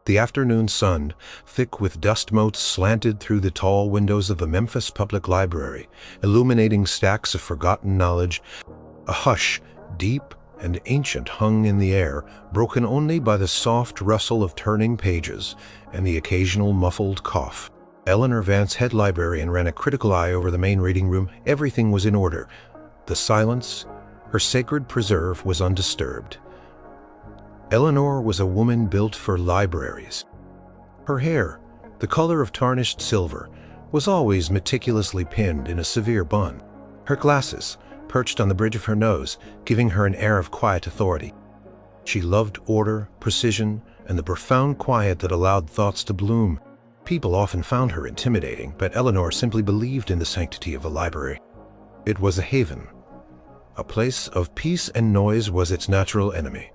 The afternoon sun, thick with dust motes, slanted through the tall windows of the Memphis Public Library, illuminating stacks of forgotten knowledge. A hush, deep and ancient, hung in the air, broken only by the soft rustle of turning pages and the occasional muffled cough. Eleanor Vance, head librarian, ran a critical eye over the main reading room. Everything was in order. The silence, her sacred preserve, was undisturbed. Eleanor was a woman built for libraries. Her hair, the color of tarnished silver, was always meticulously pinned in a severe bun. Her glasses perched on the bridge of her nose, giving her an air of quiet authority. She loved order, precision, and the profound quiet that allowed thoughts to bloom. People often found her intimidating, but Eleanor simply believed in the sanctity of a library. It was a haven. A place of peace, and noise was its natural enemy.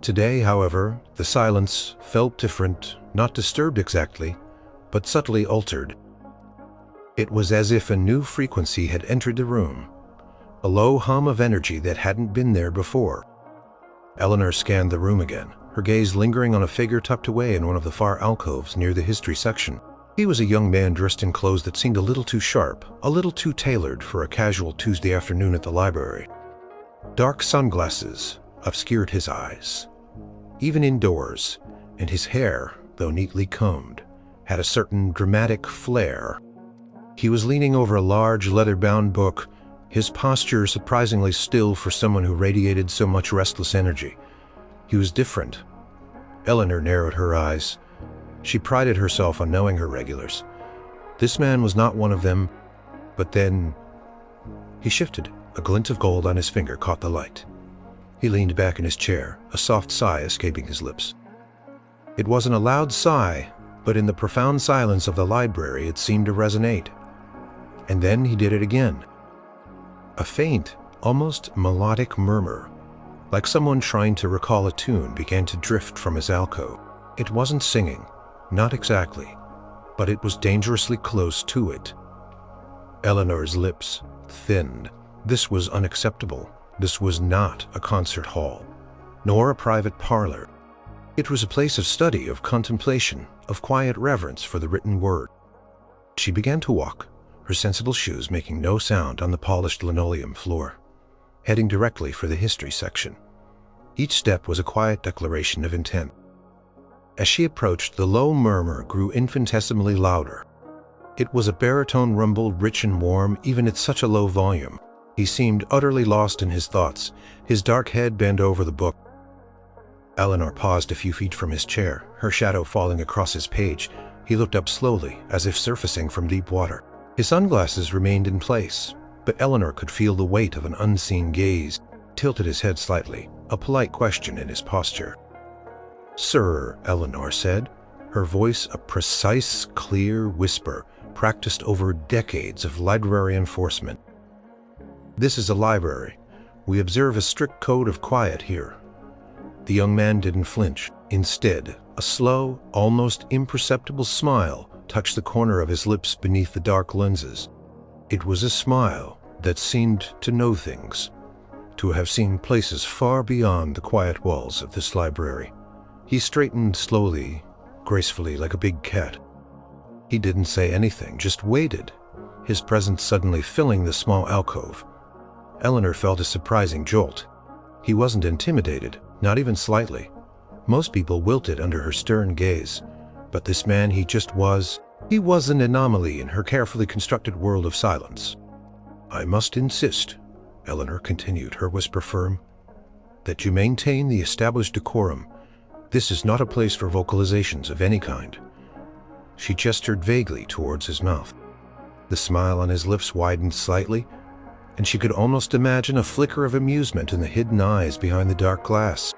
Today, however, the silence felt different, not disturbed exactly, but subtly altered. It was as if a new frequency had entered the room, a low hum of energy that hadn't been there before. Eleanor scanned the room again, her gaze lingering on a figure tucked away in one of the far alcoves near the history section. He was a young man dressed in clothes that seemed a little too sharp, a little too tailored for a casual Tuesday afternoon at the library. Dark sunglasses obscured his eyes, even indoors, and his hair, though neatly combed, had a certain dramatic flair. He was leaning over a large leather-bound book, his posture surprisingly still for someone who radiated so much restless energy. He was different. Eleanor narrowed her eyes. She prided herself on knowing her regulars. This man was not one of them, but then he shifted. A glint of gold on his finger caught the light. He leaned back in his chair, a soft sigh escaping his lips. It wasn't a loud sigh, but in the profound silence of the library it seemed to resonate. And then he did it again. A faint, almost melodic murmur, like someone trying to recall a tune, began to drift from his alcove. It wasn't singing, not exactly, but it was dangerously close to it. Eleanor's lips thinned. This was unacceptable. This was not a concert hall, nor a private parlor. It was a place of study, of contemplation, of quiet reverence for the written word. She began to walk, her sensible shoes making no sound on the polished linoleum floor, heading directly for the history section. Each step was a quiet declaration of intent. As she approached, the low murmur grew infinitesimally louder. It was a baritone rumble, rich and warm, even at such a low volume. He seemed utterly lost in his thoughts, his dark head bent over the book. Eleanor paused a few feet from his chair, her shadow falling across his page. He looked up slowly, as if surfacing from deep water. His sunglasses remained in place, but Eleanor could feel the weight of an unseen gaze. Tilted his head slightly, a polite question in his posture. "Sir," Eleanor said, her voice a precise, clear whisper practiced over decades of library enforcement. "This is a library. We observe a strict code of quiet here." The young man didn't flinch. Instead, a slow, almost imperceptible smile touched the corner of his lips beneath the dark lenses. It was a smile that seemed to know things, to have seen places far beyond the quiet walls of this library. He straightened slowly, gracefully, like a big cat. He didn't say anything, just waited, his presence suddenly filling the small alcove. Eleanor felt a surprising jolt. He wasn't intimidated, not even slightly. Most people wilted under her stern gaze, but this man, he just was. He was an anomaly in her carefully constructed world of silence. "I must insist," Eleanor continued, her whisper firm, "that you maintain the established decorum. This is not a place for vocalizations of any kind." She gestured vaguely towards his mouth. The smile on his lips widened slightly, and she could almost imagine a flicker of amusement in the hidden eyes behind the dark glass.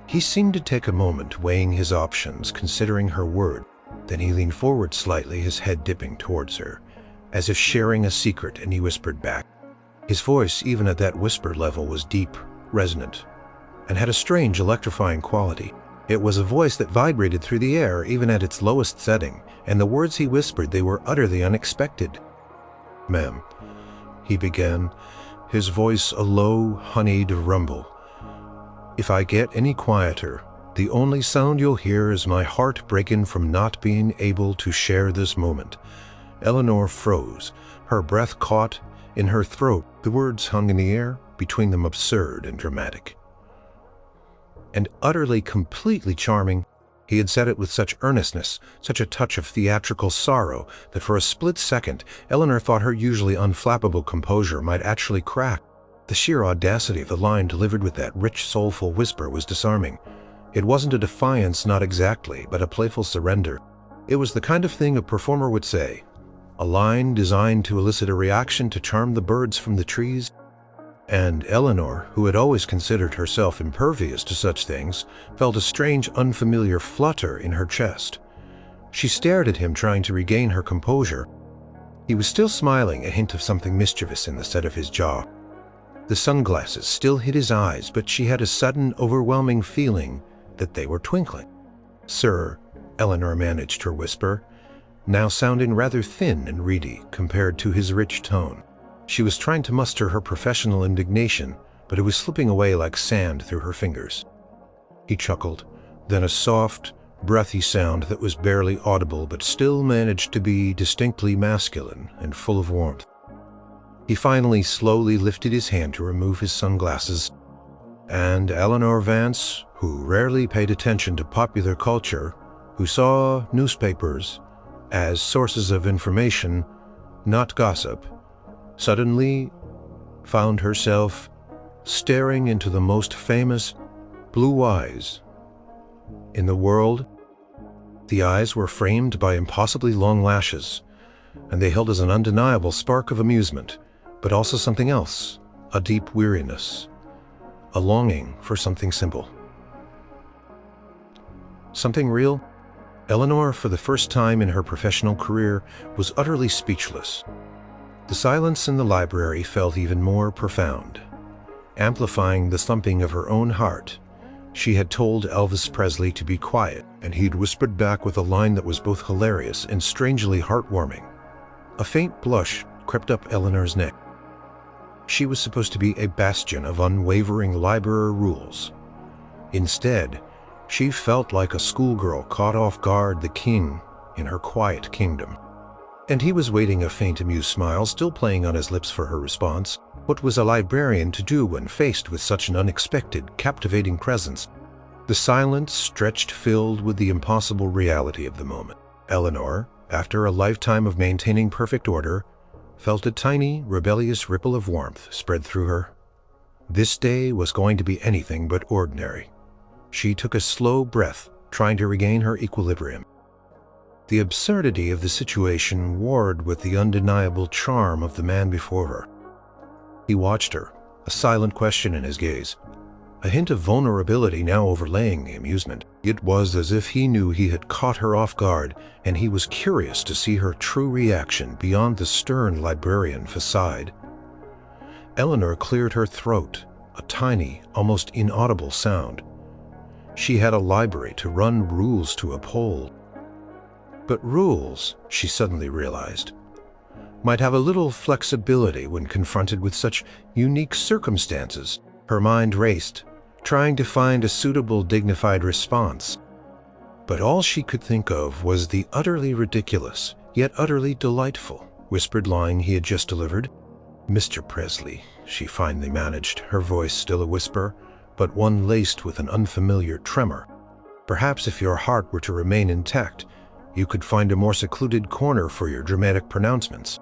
He seemed to take a moment, weighing his options, considering her word. Then he leaned forward slightly, his head dipping towards her, as if sharing a secret, and he whispered back. His voice, even at that whisper level, was deep, resonant, and had a strange, electrifying quality. It was a voice that vibrated through the air, even at its lowest setting, and the words he whispered, they were utterly unexpected. "Ma'am," he began, his voice a low, honeyed rumble. "If I get any quieter, The only sound you'll hear is my heart breaking from not being able to share this moment." Eleanor froze, her breath caught in her throat. The words hung in the air, between them absurd and dramatic. And utterly, completely charming. He had said it with such earnestness, such a touch of theatrical sorrow, that for a split second, Eleanor thought her usually unflappable composure might actually crack. The sheer audacity of the line delivered with that rich, soulful whisper was disarming. It wasn't a defiance, not exactly, but a playful surrender. It was the kind of thing a performer would say. A line designed to elicit a reaction to charm the birds from the trees. And Eleanor, who had always considered herself impervious to such things, felt a strange, unfamiliar flutter in her chest. She stared at him, trying to regain her composure. He was still smiling, a hint of something mischievous in the set of his jaw. The sunglasses still hid his eyes, but she had a sudden, overwhelming feeling that they were twinkling. "Sir," Eleanor managed her whisper, now sounding rather thin and reedy compared to his rich tone. She was trying to muster her professional indignation, but it was slipping away like sand through her fingers. He chuckled, then a soft, breathy sound that was barely audible but still managed to be distinctly masculine and full of warmth. He finally slowly lifted his hand to remove his sunglasses, and Eleanor Vance, who rarely paid attention to popular culture, who saw newspapers as sources of information, not gossip, suddenly found herself staring into the most famous blue eyes in the world. The eyes were framed by impossibly long lashes, and they held as an undeniable spark of amusement, but also something else, a deep weariness, a longing for something simple. Something real? Eleanor, for the first time in her professional career, was utterly speechless. The silence in the library felt even more profound, amplifying the thumping of her own heart. She had told Elvis Presley to be quiet, and he'd whispered back with a line that was both hilarious and strangely heartwarming. A faint blush crept up Eleanor's neck. She was supposed to be a bastion of unwavering library rules. Instead, she felt like a schoolgirl caught off guard, the king in her quiet kingdom. And he was waiting, a faint amused smile still playing on his lips for her response. What was a librarian to do when faced with such an unexpected, captivating presence? The silence stretched, filled with the impossible reality of the moment. Eleanor, after a lifetime of maintaining perfect order, felt a tiny, rebellious ripple of warmth spread through her. This day was going to be anything but ordinary. She took a slow breath, trying to regain her equilibrium. The absurdity of the situation warred with the undeniable charm of the man before her. He watched her, a silent question in his gaze, a hint of vulnerability now overlaying the amusement. It was as if he knew he had caught her off guard, and he was curious to see her true reaction beyond the stern librarian facade. Eleanor cleared her throat, a tiny, almost inaudible sound. She had a library to run, rules to uphold. But rules, she suddenly realized, might have a little flexibility when confronted with such unique circumstances. Her mind raced, trying to find a suitable, dignified response. But all she could think of was the utterly ridiculous, yet utterly delightful, whispered line he had just delivered. "Mr. Presley," she finally managed, her voice still a whisper, but one laced with an unfamiliar tremor. "Perhaps if your heart were to remain intact, you could find a more secluded corner for your dramatic pronouncements."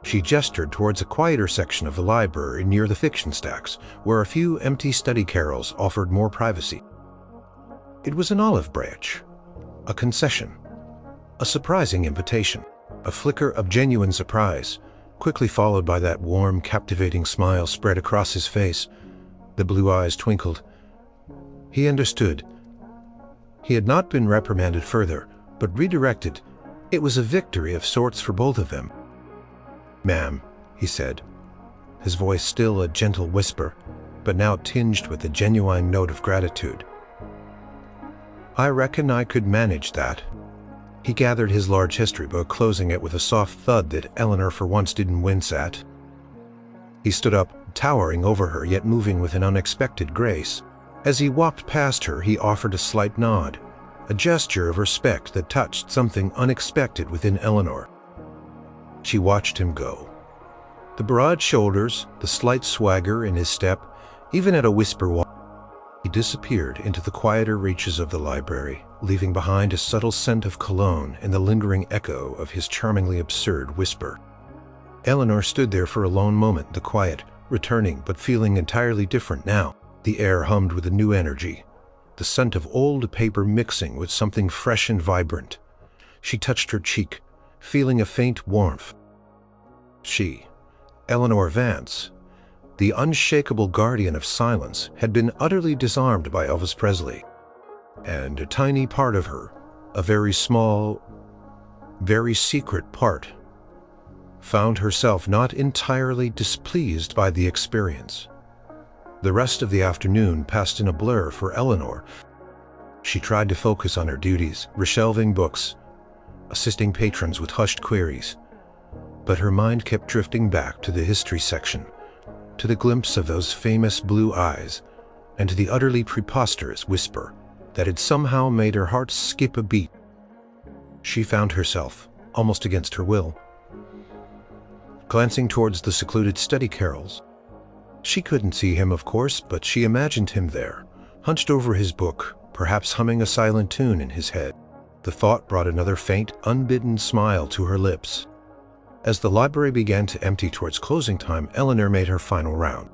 She gestured towards a quieter section of the library near the fiction stacks, where a few empty study carrels offered more privacy. It was an olive branch, a concession, a surprising invitation, a flicker of genuine surprise, quickly followed by that warm, captivating smile spread across his face. The blue eyes twinkled. He understood. He had not been reprimanded further, but redirected. It was a victory of sorts for both of them. "Ma'am," he said, his voice still a gentle whisper, but now tinged with a genuine note of gratitude. "I reckon I could manage that." He gathered his large history book, closing it with a soft thud that Eleanor for once didn't wince at. He stood up, towering over her, yet moving with an unexpected grace. As he walked past her, he offered a slight nod, a gesture of respect that touched something unexpected within Eleanor. She watched him go. The broad shoulders, the slight swagger in his step, even at a whisper, he disappeared into the quieter reaches of the library, leaving behind a subtle scent of cologne and the lingering echo of his charmingly absurd whisper. Eleanor stood there for a lone moment, the quiet returning but feeling entirely different now. The air hummed with a new energy, the scent of old paper mixing with something fresh and vibrant. She touched her cheek, feeling a faint warmth. She, Eleanor Vance, the unshakable guardian of silence, had been utterly disarmed by Elvis Presley. And a tiny part of her, a very small, very secret part, found herself not entirely displeased by the experience. The rest of the afternoon passed in a blur for Eleanor. She tried to focus on her duties, reshelving books, assisting patrons with hushed queries, but her mind kept drifting back to the history section, to the glimpse of those famous blue eyes, and to the utterly preposterous whisper that had somehow made her heart skip a beat. She found herself, almost against her will, glancing towards the secluded study carrels. She couldn't see him, of course, but she imagined him there, hunched over his book, perhaps humming a silent tune in his head. The thought brought another faint, unbidden smile to her lips. As the library began to empty towards closing time, Eleanor made her final round.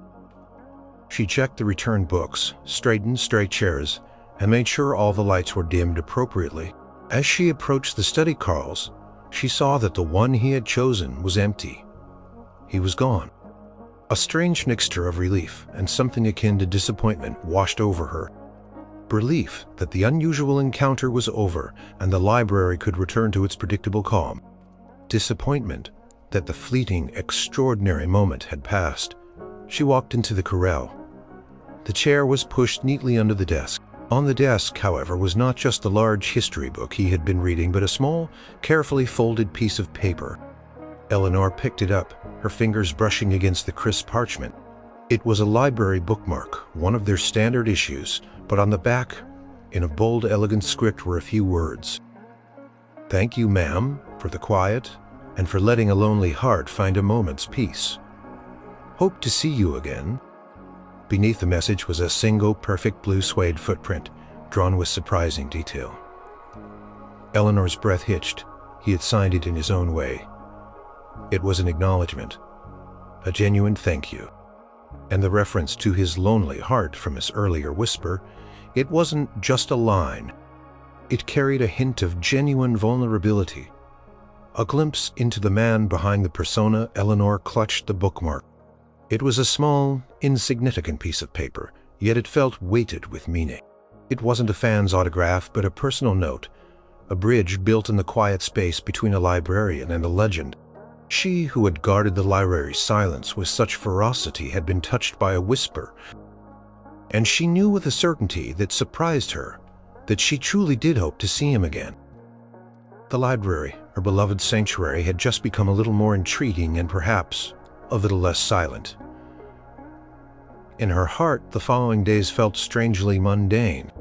She checked the returned books, straightened straight chairs, and made sure all the lights were dimmed appropriately. As she approached the study carrels, she saw that the one he had chosen was empty. He was gone. A strange mixture of relief and something akin to disappointment washed over her. Relief that the unusual encounter was over and the library could return to its predictable calm. Disappointment that the fleeting, extraordinary moment had passed. She walked into the corral. The chair was pushed neatly under the desk. On the desk, however, was not just the large history book he had been reading, but a small, carefully folded piece of paper. Eleanor picked it up, her fingers brushing against the crisp parchment. It was a library bookmark, one of their standard issues, but on the back, in a bold, elegant script, were a few words. "Thank you, ma'am, for the quiet, and for letting a lonely heart find a moment's peace. Hope to see you again." Beneath the message was a single, perfect blue suede footprint, drawn with surprising detail. Eleanor's breath hitched. He had signed it in his own way. It was an acknowledgement, a genuine thank you. And the reference to his lonely heart from his earlier whisper, it wasn't just a line. It carried a hint of genuine vulnerability. A glimpse into the man behind the persona. Eleanor clutched the bookmark. It was a small, insignificant piece of paper, yet it felt weighted with meaning. It wasn't a fan's autograph, but a personal note, a bridge built in the quiet space between a librarian and a legend. She who had guarded the library's silence with such ferocity had been touched by a whisper, and she knew with a certainty that surprised her that she truly did hope to see him again. The library, her beloved sanctuary, had just become a little more intriguing and perhaps a little less silent. In her heart, the following days felt strangely mundane.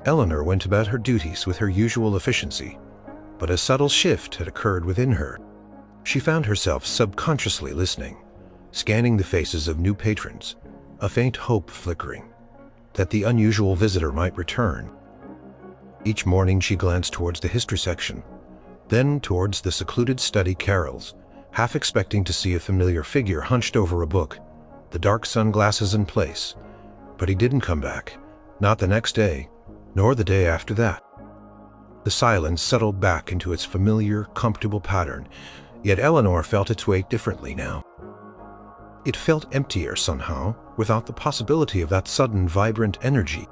Eleanor went about her duties with her usual efficiency, but a subtle shift had occurred within her. She found herself subconsciously listening, scanning the faces of new patrons, a faint hope flickering that the unusual visitor might return. Each morning she glanced towards the history section, then towards the secluded study carrels, half expecting to see a familiar figure hunched over a book, the dark sunglasses in place. But he didn't come back, not the next day, nor the day after that. The silence settled back into its familiar, comfortable pattern, yet Eleanor felt its weight differently now. It felt emptier somehow, without the possibility of that sudden, vibrant energy.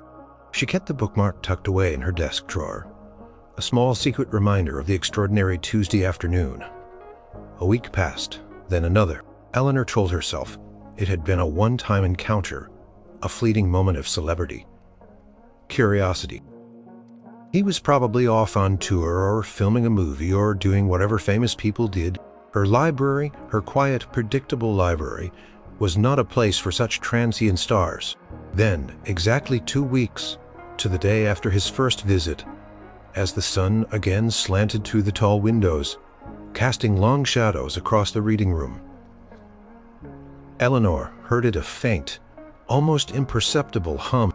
She kept the bookmark tucked away in her desk drawer, a small secret reminder of the extraordinary Tuesday afternoon. A week passed, then another. Eleanor told herself it had been a one-time encounter, a fleeting moment of celebrity, curiosity. He was probably off on tour or filming a movie or doing whatever famous people did. Her library, her quiet, predictable library, was not a place for such transient stars. Then, exactly 2 weeks, to the day after his first visit, as the sun again slanted through the tall windows, casting long shadows across the reading room, Eleanor heard a faint, almost imperceptible hum.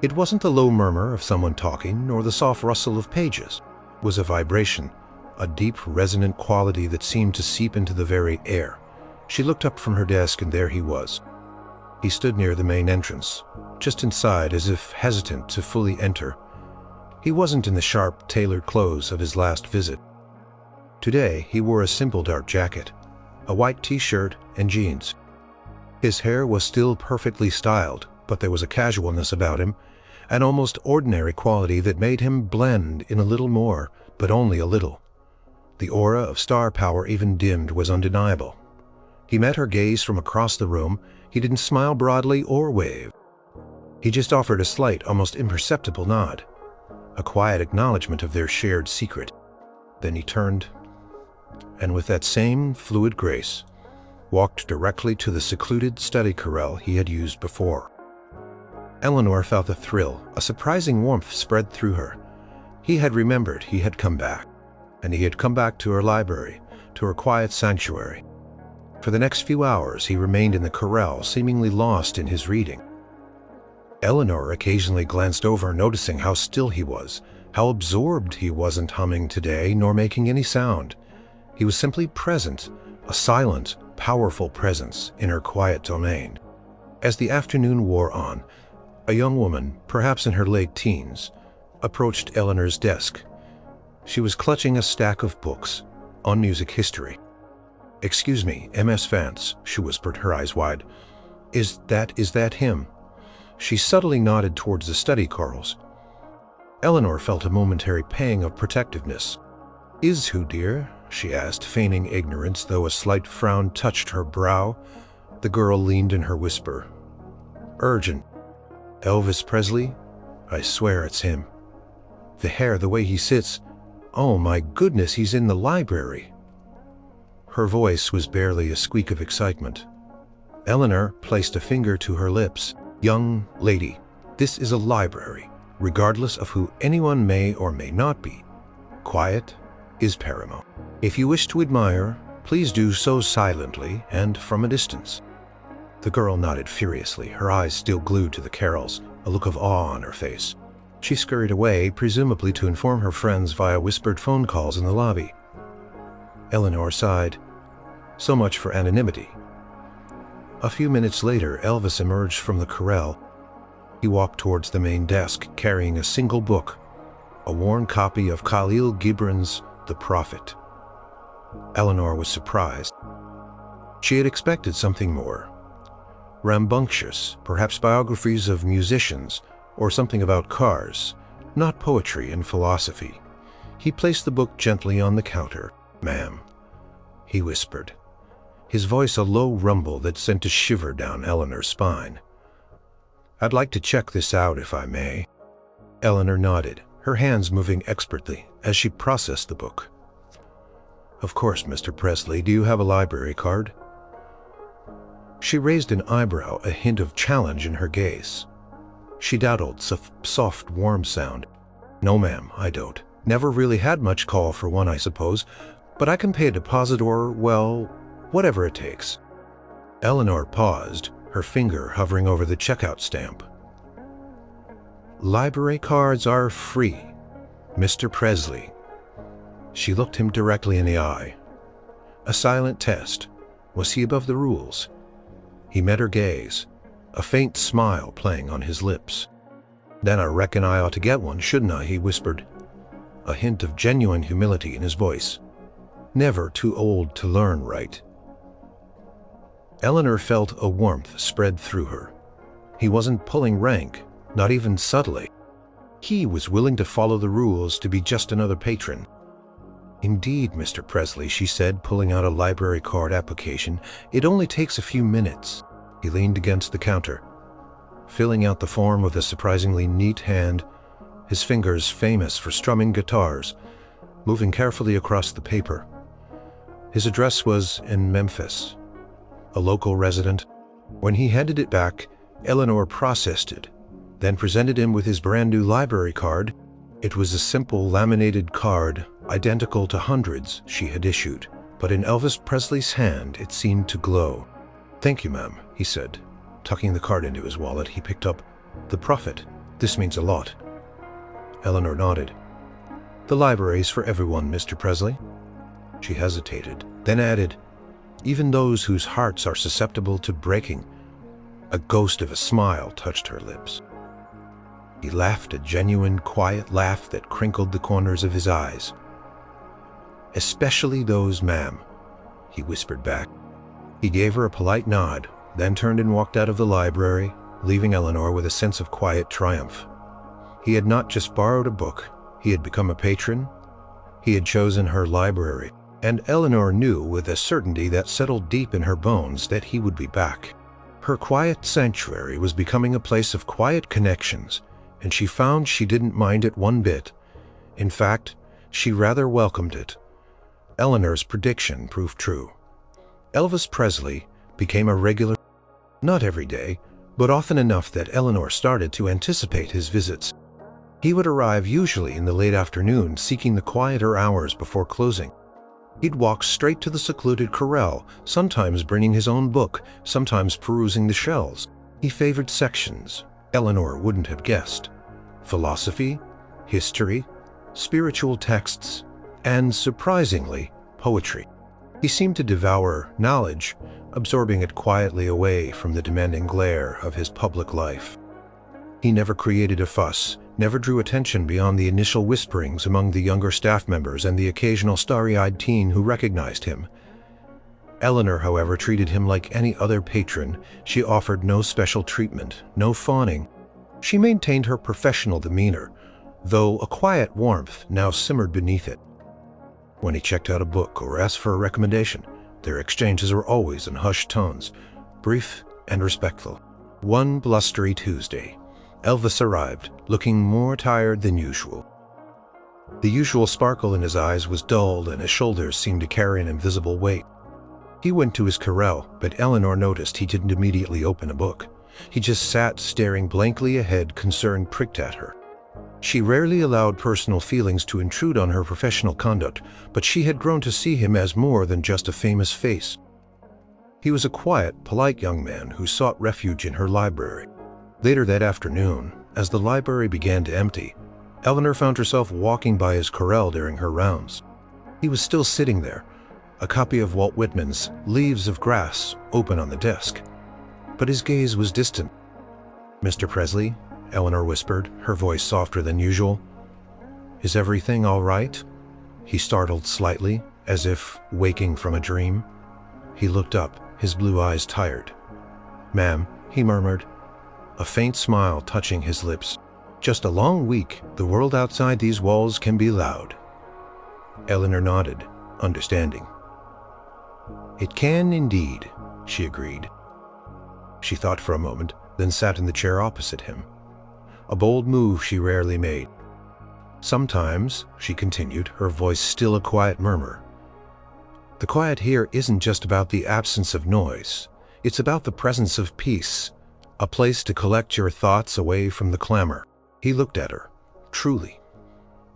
It wasn't the low murmur of someone talking, nor the soft rustle of pages. It was a vibration, a deep, resonant quality that seemed to seep into the very air. She looked up from her desk, and there he was. He stood near the main entrance, just inside, as if hesitant to fully enter. He wasn't in the sharp, tailored clothes of his last visit. Today, he wore a simple dark jacket, a white t-shirt, and jeans. His hair was still perfectly styled, but there was a casualness about him, an almost ordinary quality that made him blend in a little more, but only a little. The aura of star power, even dimmed, was undeniable. He met her gaze from across the room. He didn't smile broadly or wave. He just offered a slight, almost imperceptible nod, a quiet acknowledgement of their shared secret. Then he turned, and with that same fluid grace, walked directly to the secluded study corral he had used before. Eleanor felt a thrill, a surprising warmth spread through her. He had remembered he had come back, and he had come back to her library, to her quiet sanctuary. For the next few hours he remained in the corral, seemingly lost in his reading. Eleanor occasionally glanced over, noticing how still he was, how absorbed he wasn't humming today, nor making any sound. He was simply present, a silent, powerful presence in her quiet domain. As the afternoon wore on, a young woman, perhaps in her late teens, approached Eleanor's desk. She was clutching a stack of books on music history. "Excuse me, Ms. Vance," she whispered, her eyes wide. Is that him?" She subtly nodded towards the study corals. Eleanor felt a momentary pang of protectiveness. "Is who, dear?" she asked, feigning ignorance, though a slight frown touched her brow. The girl leaned in her whisper. "Urgent. Elvis Presley? I swear it's him. The hair, the way he sits. Oh my goodness, he's in the library." Her voice was barely a squeak of excitement. Eleanor placed a finger to her lips. "Young lady, this is a library, regardless of who anyone may or may not be. Quiet is paramount. If you wish to admire, please do so silently and from a distance." The girl nodded furiously, her eyes still glued to the carols, a look of awe on her face. She scurried away, presumably to inform her friends via whispered phone calls in the lobby. Eleanor sighed. So much for anonymity. A few minutes later, Elvis emerged from the corral. He walked towards the main desk, carrying a single book, a worn copy of Khalil Gibran's The Prophet. Eleanor was surprised. She had expected something more rambunctious, perhaps biographies of musicians, or something about cars, not poetry and philosophy. He placed the book gently on the counter. "Ma'am," he whispered, his voice a low rumble that sent a shiver down Eleanor's spine. "I'd like to check this out, if I may." Eleanor nodded, her hands moving expertly as she processed the book. "Of course, Mr. Presley. Do you have a library card?" She raised an eyebrow, a hint of challenge in her gaze. She dawdled, soft, warm sound. "No, ma'am, I don't. Never really had much call for one, I suppose, but I can pay a deposit or, well, whatever it takes." Eleanor paused, her finger hovering over the checkout stamp. "Library cards are free, Mr. Presley." She looked him directly in the eye. A silent test. Was he above the rules? He met her gaze, a faint smile playing on his lips. "Then I reckon I ought to get one, shouldn't I?" he whispered, a hint of genuine humility in his voice. Never too old to learn, right? Eleanor felt a warmth spread through her. He wasn't pulling rank, not even subtly. He was willing to follow the rules, to be just another patron. "Indeed, Mr. Presley," she said, pulling out a library card application. "It only takes a few minutes." He leaned against the counter, filling out the form with a surprisingly neat hand, his fingers famous for strumming guitars, moving carefully across the paper. His address was in Memphis. A local resident. When he handed it back, Eleanor processed it, then presented him with his brand new library card. It was a simple laminated card, identical to hundreds she had issued, but in Elvis Presley's hand it seemed to glow. "Thank you, ma'am," he said. Tucking the card into his wallet, he picked up the Prophet. "This means a lot." Eleanor nodded. "The library's for everyone, Mr. Presley." She hesitated, then added, "Even those whose hearts are susceptible to breaking." A ghost of a smile touched her lips. He laughed, a genuine, quiet laugh that crinkled the corners of his eyes. "Especially those, ma'am," he whispered back. He gave her a polite nod, then turned and walked out of the library, leaving Eleanor with a sense of quiet triumph. He had not just borrowed a book, he had become a patron. He had chosen her library, and Eleanor knew with a certainty that settled deep in her bones that he would be back. Her quiet sanctuary was becoming a place of quiet connections, and she found she didn't mind it one bit. In fact, she rather welcomed it. Eleanor's prediction proved true. Elvis Presley became a regular, not every day, but often enough that Eleanor started to anticipate his visits. He would arrive usually in the late afternoon, seeking the quieter hours before closing. He'd walk straight to the secluded corral, sometimes bringing his own book, sometimes perusing the shelves. He favored sections Eleanor wouldn't have guessed: philosophy, history, spiritual texts, and, surprisingly, poetry. He seemed to devour knowledge, absorbing it quietly away from the demanding glare of his public life. He never created a fuss, never drew attention beyond the initial whisperings among the younger staff members and the occasional starry-eyed teen who recognized him. Eleanor, however, treated him like any other patron. She offered no special treatment, no fawning. She maintained her professional demeanor, though a quiet warmth now simmered beneath it. When he checked out a book or asked for a recommendation, their exchanges were always in hushed tones, brief and respectful. One blustery Tuesday, Elvis arrived, looking more tired than usual. The usual sparkle in his eyes was dulled, and his shoulders seemed to carry an invisible weight. He went to his corral, but Eleanor noticed he didn't immediately open a book. He just sat staring blankly ahead, concern pricked at her. She rarely allowed personal feelings to intrude on her professional conduct, but she had grown to see him as more than just a famous face. He was a quiet, polite young man who sought refuge in her library. Later that afternoon, as the library began to empty, Eleanor found herself walking by his corral during her rounds. He was still sitting there, a copy of Walt Whitman's Leaves of Grass open on the desk. But his gaze was distant. "Mr. Presley," Eleanor whispered, her voice softer than usual. "Is everything all right?" He startled slightly, as if waking from a dream. He looked up, his blue eyes tired. "Ma'am," he murmured, a faint smile touching his lips. "Just a long week. The world outside these walls can be loud." Eleanor nodded, understanding. "It can indeed," she agreed. She thought for a moment, then sat in the chair opposite him. A bold move she rarely made. "Sometimes," she continued, her voice still a quiet murmur, "the quiet here isn't just about the absence of noise. It's about the presence of peace, a place to collect your thoughts away from the clamor." He looked at her, truly.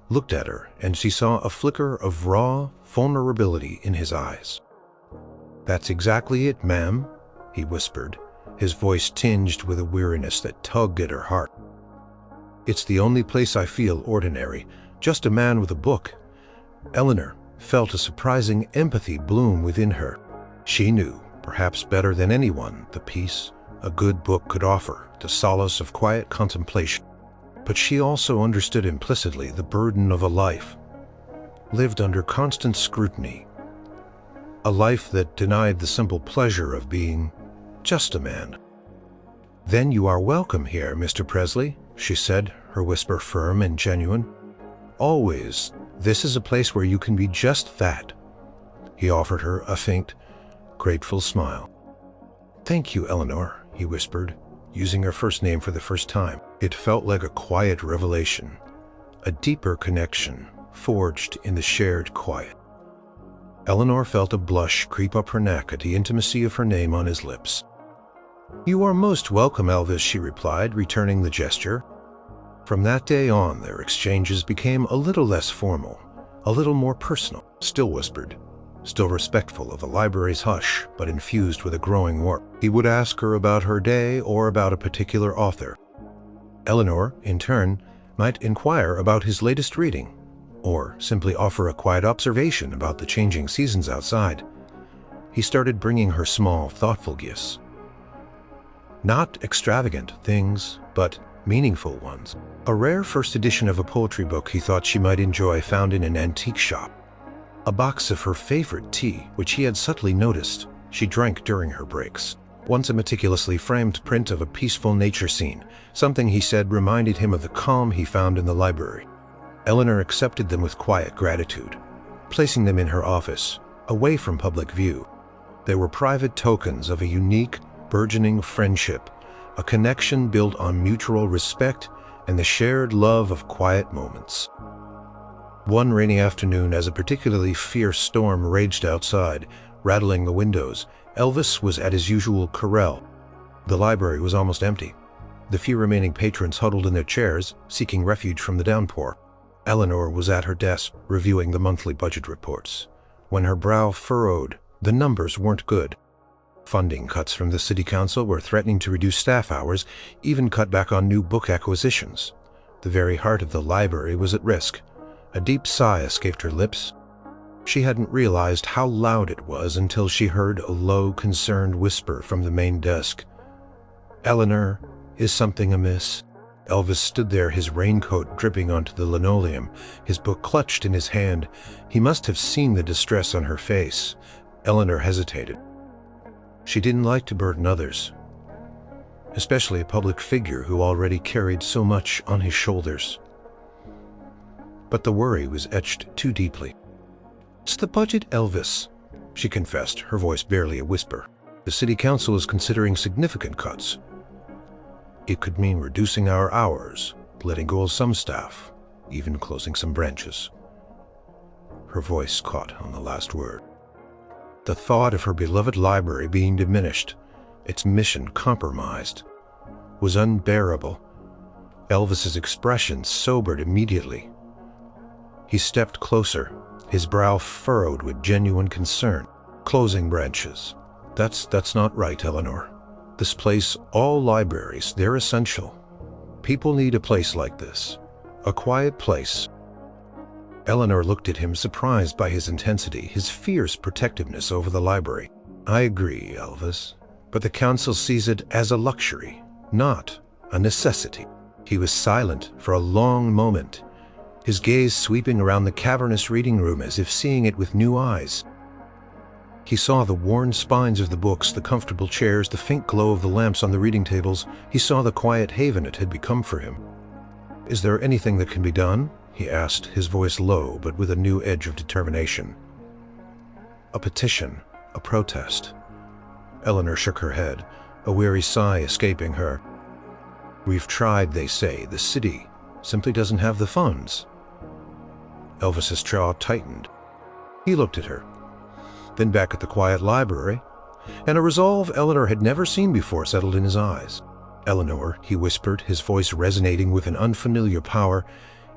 Looked at her, and she saw a flicker of raw vulnerability in his eyes. "That's exactly it, ma'am," he whispered, his voice tinged with a weariness that tugged at her heart. "It's the only place I feel ordinary, just a man with a book." Eleanor felt a surprising empathy bloom within her. She knew, perhaps better than anyone, the peace a good book could offer, the solace of quiet contemplation. But she also understood implicitly the burden of a life lived under constant scrutiny, a life that denied the simple pleasure of being just a man. "Then you are welcome here, Mr. Presley," she said, her whisper firm and genuine. "Always. This is a place where you can be just that." He offered her a faint, grateful smile. "Thank you, Eleanor," he whispered, using her first name for the first time. It felt like a quiet revelation, a deeper connection forged in the shared quiet. Eleanor felt a blush creep up her neck at the intimacy of her name on his lips. "You are most welcome, Elvis," she replied, returning the gesture. From that day on, their exchanges became a little less formal, a little more personal, still whispered, still respectful of the library's hush, but infused with a growing warmth. He would ask her about her day or about a particular author. Eleanor, in turn, might inquire about his latest reading, or simply offer a quiet observation about the changing seasons outside. He started bringing her small, thoughtful gifts. Not extravagant things, but meaningful ones. A rare first edition of a poetry book he thought she might enjoy found in an antique shop. A box of her favorite tea, which he had subtly noticed she drank during her breaks. Once a meticulously framed print of a peaceful nature scene, something he said reminded him of the calm he found in the library. Eleanor accepted them with quiet gratitude, placing them in her office, away from public view. They were private tokens of a unique, burgeoning friendship, a connection built on mutual respect and the shared love of quiet moments. One rainy afternoon, as a particularly fierce storm raged outside, rattling the windows, Elvis was at his usual corral. The library was almost empty. The few remaining patrons huddled in their chairs, seeking refuge from the downpour. Eleanor was at her desk, reviewing the monthly budget reports. When her brow furrowed, the numbers weren't good. Funding cuts from the city council were threatening to reduce staff hours, even cut back on new book acquisitions. The very heart of the library was at risk. A deep sigh escaped her lips. She hadn't realized how loud it was until she heard a low, concerned whisper from the main desk. "Eleanor, is something amiss?" Elvis stood there, his raincoat dripping onto the linoleum, his book clutched in his hand. He must have seen the distress on her face. Eleanor hesitated. She didn't like to burden others, especially a public figure who already carried so much on his shoulders. But the worry was etched too deeply. "It's the budget, Elvis," she confessed, her voice barely a whisper. "The city council is considering significant cuts. It could mean reducing our hours, letting go of some staff, even closing some branches." Her voice caught on the last word. The thought of her beloved library being diminished, its mission compromised, was unbearable. Elvis's expression sobered immediately. He stepped closer, his brow furrowed with genuine concern. "Closing branches. That's not right, Eleanor. This place, all libraries, they're essential. People need a place like this. A quiet place." Eleanor looked at him, surprised by his intensity, his fierce protectiveness over the library. "I agree, Elvis, but the council sees it as a luxury, not a necessity." He was silent for a long moment, his gaze sweeping around the cavernous reading room as if seeing it with new eyes. He saw the worn spines of the books, the comfortable chairs, the faint glow of the lamps on the reading tables. He saw the quiet haven it had become for him. "Is there anything that can be done?" he asked, his voice low but with a new edge of determination. "A petition, a protest." Eleanor shook her head, a weary sigh escaping her. "We've tried, they say. The city simply doesn't have the funds." Elvis's jaw tightened. He looked at her, then back at the quiet library, and a resolve Eleanor had never seen before settled in his eyes. "Eleanor," he whispered, his voice resonating with an unfamiliar power,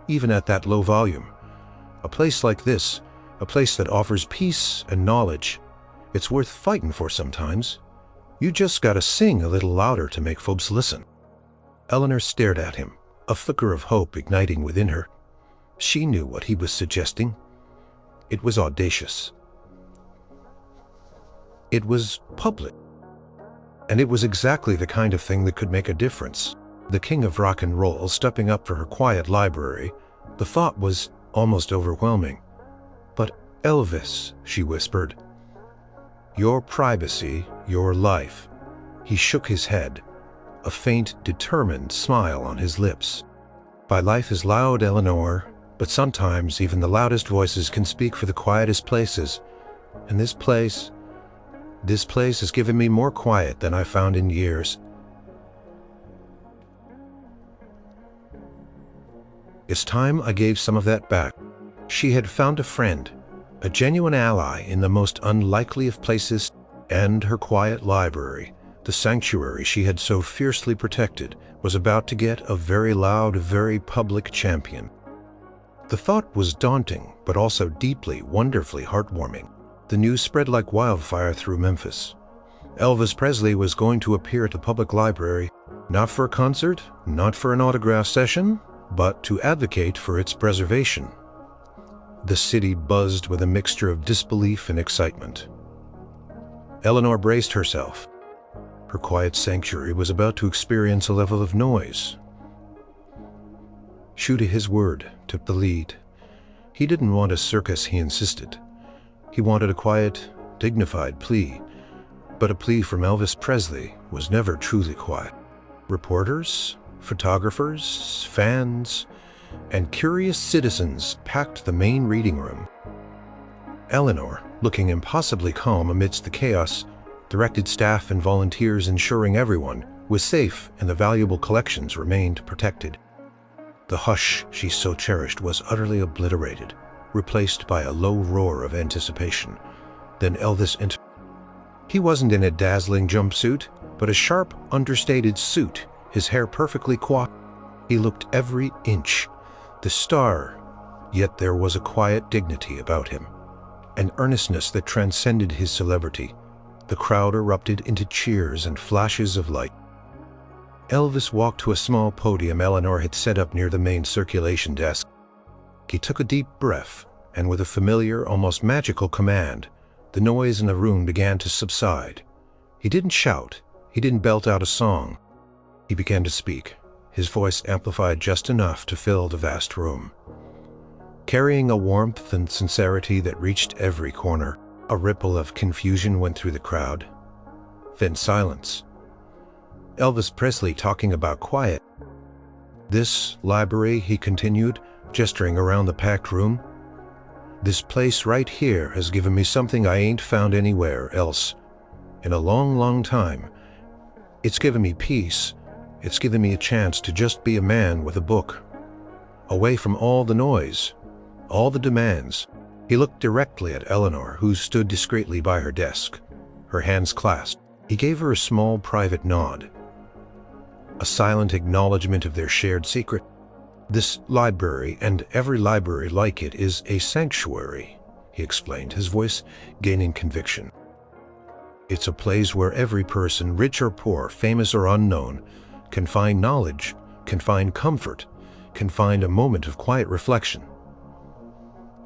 even at that low volume. "A place like this, a place that offers peace and knowledge, it's worth fighting for sometimes. You just gotta sing a little louder to make folks listen." Eleanor stared at him, a flicker of hope igniting within her. She knew what he was suggesting. It was audacious. It was public. And it was exactly the kind of thing that could make a difference. The king of rock and roll stepping up for her quiet library. The thought was almost overwhelming. "But Elvis," she whispered, "your privacy, your life." He shook his head, a faint, determined smile on his lips. "My life is loud, Eleanor, but sometimes even the loudest voices can speak for the quietest places. And this place has given me more quiet than I've found in years." It's time I gave some of that back. She had found a friend, a genuine ally in the most unlikely of places, and her quiet library, The sanctuary she had so fiercely protected was about to get a very loud, very public champion. The thought was daunting, but also deeply, wonderfully heartwarming. The news spread like wildfire through Memphis. Elvis Presley was going to appear at the public library, not for a concert, not for an autograph session, but to advocate for its preservation. The city buzzed with a mixture of disbelief and excitement. Eleanor braced herself. Her quiet sanctuary was about to experience a level of noise. Shooty, his word, took the lead. He didn't want a circus, he insisted. He wanted a quiet, dignified plea. But a plea from Elvis Presley was never truly quiet. Reporters, photographers, fans, and curious citizens packed the main reading room. Eleanor, looking impossibly calm amidst the chaos, directed staff and volunteers, ensuring everyone was safe and the valuable collections remained protected. The hush she so cherished was utterly obliterated, replaced by a low roar of anticipation. Then Elvis entered. He wasn't in a dazzling jumpsuit, but a sharp, understated suit, his hair perfectly coiffed. He looked every inch the star, yet there was a quiet dignity about him, an earnestness that transcended his celebrity. The crowd erupted into cheers and flashes of light. Elvis walked to a small podium Eleanor had set up near the main circulation desk. He took a deep breath, and with a familiar, almost magical command, the noise in the room began to subside. He didn't shout, he didn't belt out a song. He began to speak, his voice amplified just enough to fill the vast room. Carrying a warmth and sincerity that reached every corner, a ripple of confusion went through the crowd. Then silence. Elvis Presley talking about quiet. This library, he continued, gesturing around the packed room. This place right here has given me something I ain't found anywhere else in a long, long time. It's given me peace. It's given me a chance to just be a man with a book, away from all the noise, all the demands. He looked directly at Eleanor, who stood discreetly by her desk, her hands clasped. He gave her a small private nod, a silent acknowledgement of their shared secret. This library, and every library like it, is a sanctuary, he explained, his voice gaining conviction. It's a place where every person, rich or poor, famous or unknown, can find knowledge, can find comfort, can find a moment of quiet reflection.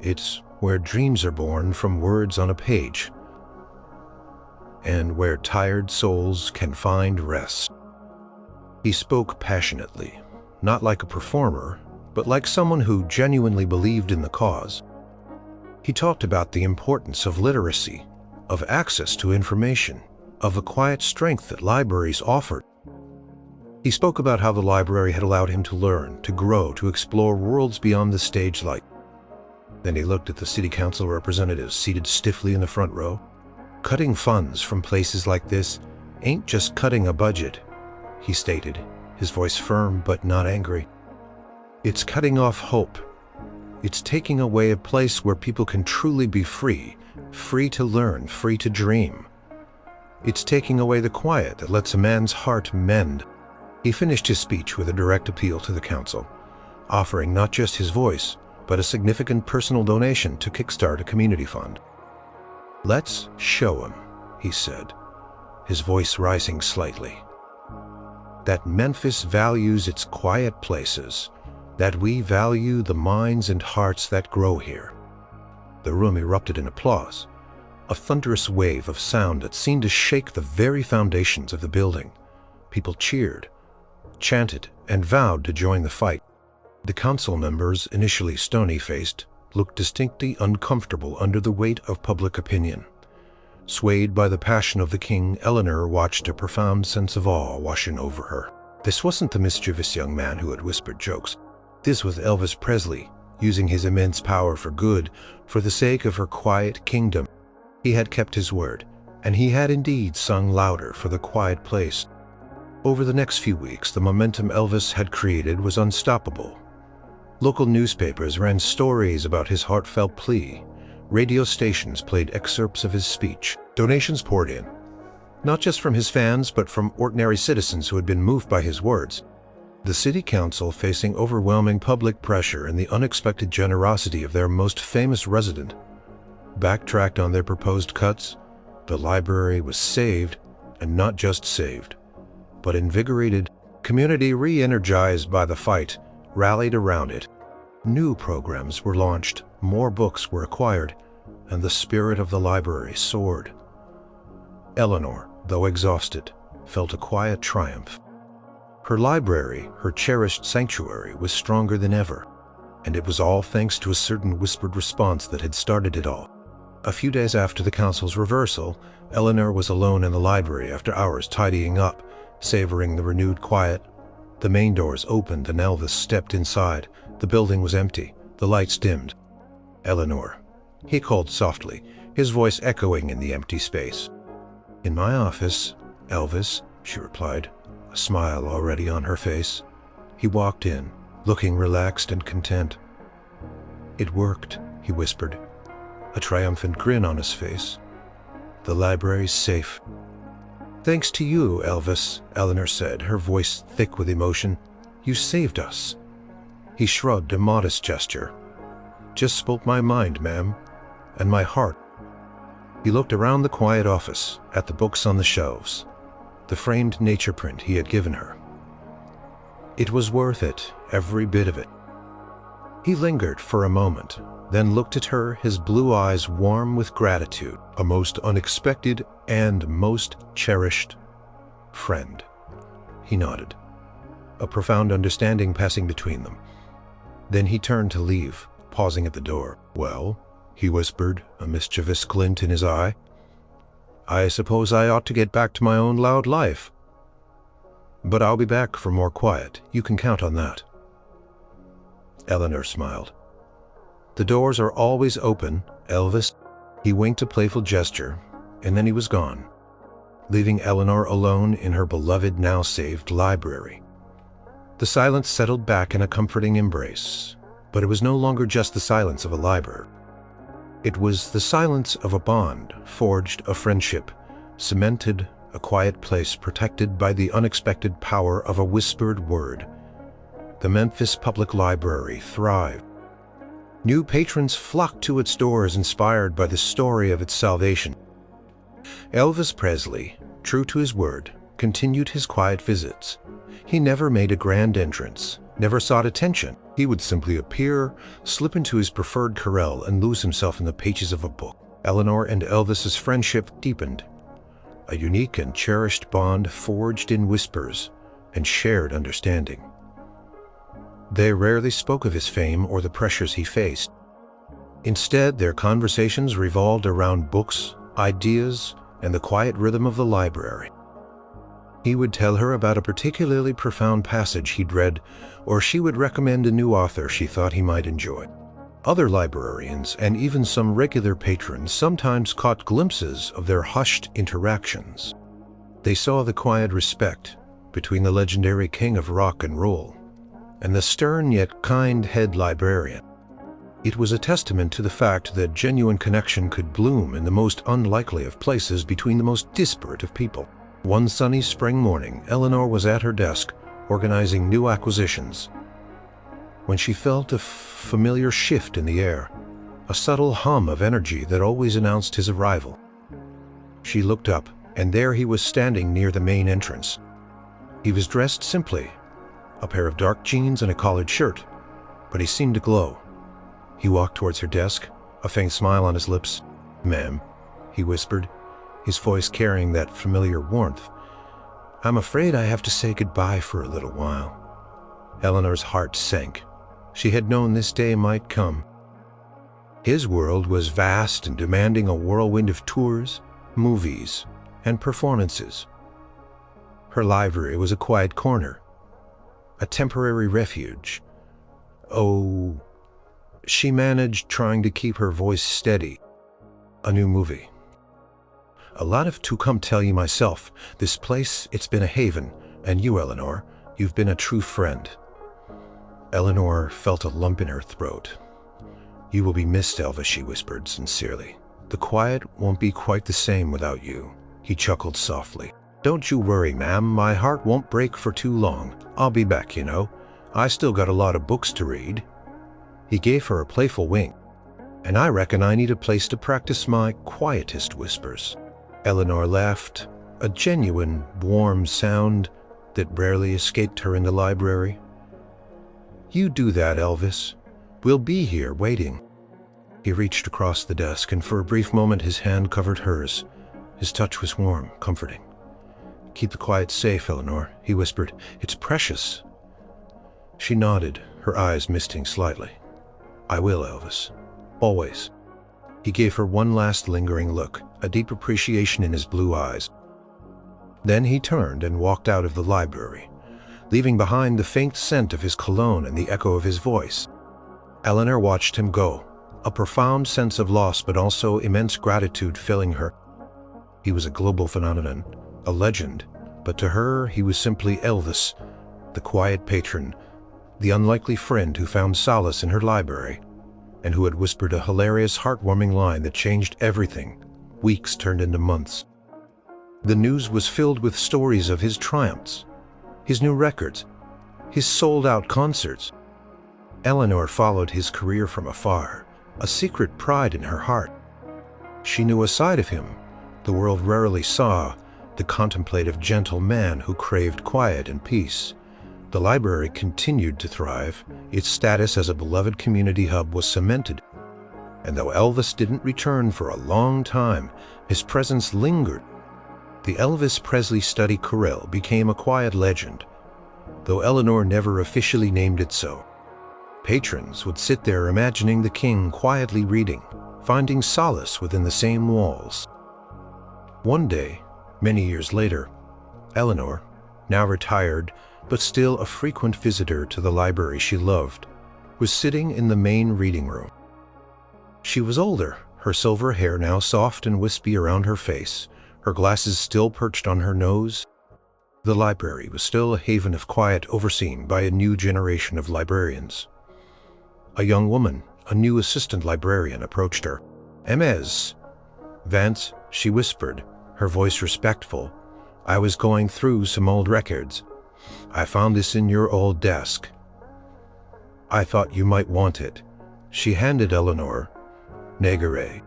It's where dreams are born from words on a page, and where tired souls can find rest. He spoke passionately, not like a performer, but like someone who genuinely believed in the cause. He talked about the importance of literacy, of access to information, of the quiet strength that libraries offered. He spoke about how the library had allowed him to learn, to grow, to explore worlds beyond the stage light. Then he looked at the city council representatives seated stiffly in the front row. Cutting funds from places like this ain't just cutting a budget, he stated, his voice firm but not angry. It's cutting off hope. It's taking away a place where people can truly be free, free to learn, free to dream. It's taking away the quiet that lets a man's heart mend. He finished his speech with a direct appeal to the council, offering not just his voice, but a significant personal donation to kickstart a community fund. Let's show him, he said, his voice rising slightly, that Memphis values its quiet places, that we value the minds and hearts that grow here. The room erupted in applause, a thunderous wave of sound that seemed to shake the very foundations of the building. People cheered, chanted, and vowed to join the fight. The council members, initially stony-faced, looked distinctly uncomfortable under the weight of public opinion. Swayed by the passion of the king, Eleanor watched a profound sense of awe washing over her. This wasn't the mischievous young man who had whispered jokes. This was Elvis Presley, using his immense power for good, for the sake of her quiet kingdom. He had kept his word, and he had indeed sung louder for the quiet place. Over the next few weeks, the momentum Elvis had created was unstoppable. Local newspapers ran stories about his heartfelt plea. Radio stations played excerpts of his speech. Donations poured in. not just from his fans, but from ordinary citizens who had been moved by his words. The city council, facing overwhelming public pressure and the unexpected generosity of their most famous resident, backtracked on their proposed cuts. The library was saved, and not just saved, but invigorated. Community, re-energized by the fight, rallied around it. New programs were launched, more books were acquired, and the spirit of the library soared. Eleanor, though exhausted, felt a quiet triumph. Her library, her cherished sanctuary, was stronger than ever, and it was all thanks to a certain whispered response that had started it all. A few days after the council's reversal, Eleanor was alone in the library after hours tidying up, savoring the renewed quiet. The main doors opened and Elvis stepped inside. The building was empty, the lights dimmed. "Eleanor," he called softly, his voice echoing in the empty space. "In my office, Elvis," she replied, a smile already on her face. He walked in, looking relaxed and content. "It worked," he whispered, a triumphant grin on his face. "The library's safe." "Thanks to you, Elvis," Eleanor said, her voice thick with emotion. "You saved us." He shrugged, a modest gesture. "Just spoke my mind, ma'am, and my heart." He looked around the quiet office, at the books on the shelves, the framed nature print he had given her. It was worth it, every bit of it. He lingered for a moment, then looked at her, his blue eyes warm with gratitude, a most unexpected and most cherished friend. He nodded, a profound understanding passing between them. Then he turned to leave, pausing at the door. "Well," he whispered, a mischievous glint in his eye, "I suppose I ought to get back to my own loud life. But I'll be back for more quiet. You can count on that." Eleanor smiled. "The doors are always open, Elvis." He winked a playful gesture, and then he was gone, leaving Eleanor alone in her beloved, now saved library. The silence settled back in a comforting embrace, but it was no longer just the silence of a library. It was the silence of a bond, forged, a friendship, cemented, a quiet place protected by the unexpected power of a whispered word. The Memphis Public Library thrived. New patrons flocked to its doors, inspired by the story of its salvation. Elvis Presley, true to his word, continued his quiet visits. He never made a grand entrance, never sought attention. He would simply appear, slip into his preferred carrel, and lose himself in the pages of a book. Eleanor and Elvis's friendship deepened, a unique and cherished bond forged in whispers and shared understanding. They rarely spoke of his fame or the pressures he faced. Instead, their conversations revolved around books, ideas, and the quiet rhythm of the library. He would tell her about a particularly profound passage he'd read, or she would recommend a new author she thought he might enjoy. Other librarians, and even some regular patrons, sometimes caught glimpses of their hushed interactions. They saw the quiet respect between the legendary king of rock and roll and the stern yet kind head librarian. It was a testament to the fact that genuine connection could bloom in the most unlikely of places between the most disparate of people. One sunny spring morning, Eleanor was at her desk, organizing new acquisitions, when she felt a familiar shift in the air, a subtle hum of energy that always announced his arrival. She looked up, and there he was standing near the main entrance. He was dressed simply, a pair of dark jeans and a collared shirt, but he seemed to glow. He walked towards her desk, a faint smile on his lips. "Ma'am," he whispered, his voice carrying that familiar warmth. "I'm afraid I have to say goodbye for a little while." Eleanor's heart sank. She had known this day might come. His world was vast and demanding a whirlwind of tours, movies, and performances. Her library was a quiet corner, a temporary refuge. Oh, she managed, trying to keep her voice steady. "A new movie. A lot of to come tell you myself. This place, it's been a haven. And you, Eleanor, you've been a true friend." Eleanor felt a lump in her throat. "You will be missed, Elvis," she whispered sincerely. "The quiet won't be quite the same without you." He chuckled softly. "Don't you worry, ma'am. My heart won't break for too long. I'll be back, you know. I still got a lot of books to read." He gave her a playful wink. "And I reckon I need a place to practice my quietest whispers." Eleanor laughed, a genuine, warm sound that rarely escaped her in the library. "You do that, Elvis. We'll be here waiting." He reached across the desk, and for a brief moment his hand covered hers. His touch was warm, comforting. "Keep the quiet safe, Eleanor," he whispered. "It's precious." She nodded, her eyes misting slightly. "I will, Elvis. Always." He gave her one last lingering look, a deep appreciation in his blue eyes. Then he turned and walked out of the library, leaving behind the faint scent of his cologne and the echo of his voice. Eleanor watched him go, a profound sense of loss but also immense gratitude filling her. He was a global phenomenon, a legend, but to her he was simply Elvis, the quiet patron, the unlikely friend who found solace in her library, and who had whispered a hilarious, heartwarming line that changed everything. Weeks turned into months. The news was filled with stories of his triumphs, his new records, his sold-out concerts. Eleanor followed his career from afar, a secret pride in her heart. She knew a side of him the world rarely saw, the contemplative, gentle man who craved quiet and peace. The library continued to thrive. Its status as a beloved community hub was cemented. And though Elvis didn't return for a long time, his presence lingered. The Elvis Presley study corral became a quiet legend, though Eleanor never officially named it so. Patrons would sit there imagining the king quietly reading, finding solace within the same walls. One day, many years later, Eleanor, now retired but still a frequent visitor to the library she loved, was sitting in the main reading room. She was older, her silver hair now soft and wispy around her face, her glasses still perched on her nose. The library was still a haven of quiet overseen by a new generation of librarians. A young woman, a new assistant librarian, approached her. "Ms. Vance," she whispered, her voice respectful. "I was going through some old records. I found this in your old desk. I thought you might want it." She handed Eleanor Negare.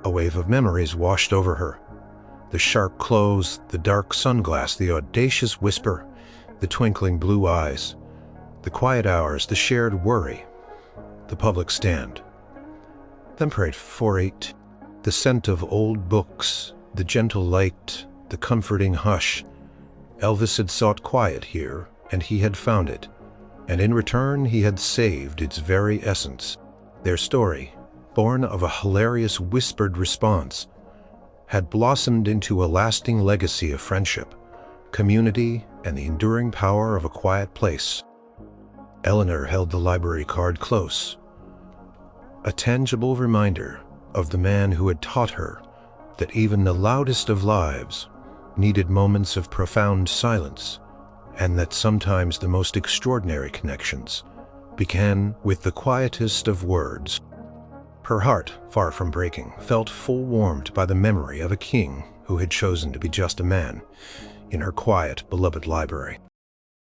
A wave of memories washed over her. The sharp clothes, the dark sunglass, the audacious whisper, the twinkling blue eyes, the quiet hours, the shared worry, the public stand. Then prayed for it. The scent of old books, the gentle light, the comforting hush. Elvis had sought quiet here, and he had found it, and in return he had saved its very essence. Their story, born of a hilarious whispered response, had blossomed into a lasting legacy of friendship, community, and the enduring power of a quiet place. Eleanor held the library card close, a tangible reminder of the man who had taught her that even the loudest of lives needed moments of profound silence, and that sometimes the most extraordinary connections began with the quietest of words. Her heart, far from breaking, felt full warmed by the memory of a king who had chosen to be just a man in her quiet, beloved library.